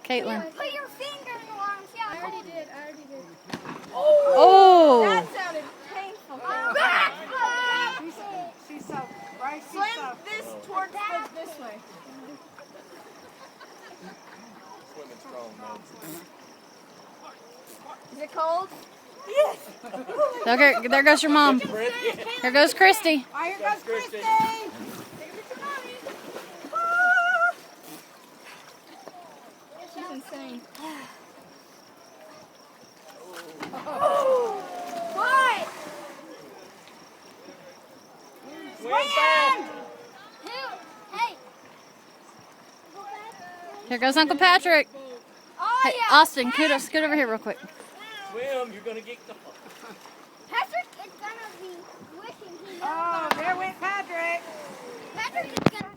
Caitlin. Put your finger in the wrong shell. I already did. Oh! That sounded painful. She's so right. Slam this towards this way. Swimming strong, man. Is it cold? There goes your mom. Here goes Christy. Oh, here goes Christy. She's insane. What? Swim! Hey. Here goes Uncle Patrick. Oh, Hey, yeah. Austin, scoot over here real quick. Swim, you're gonna get caught. Patrick is gonna be wishing he knows. Oh, there went Patrick. Patrick is gonna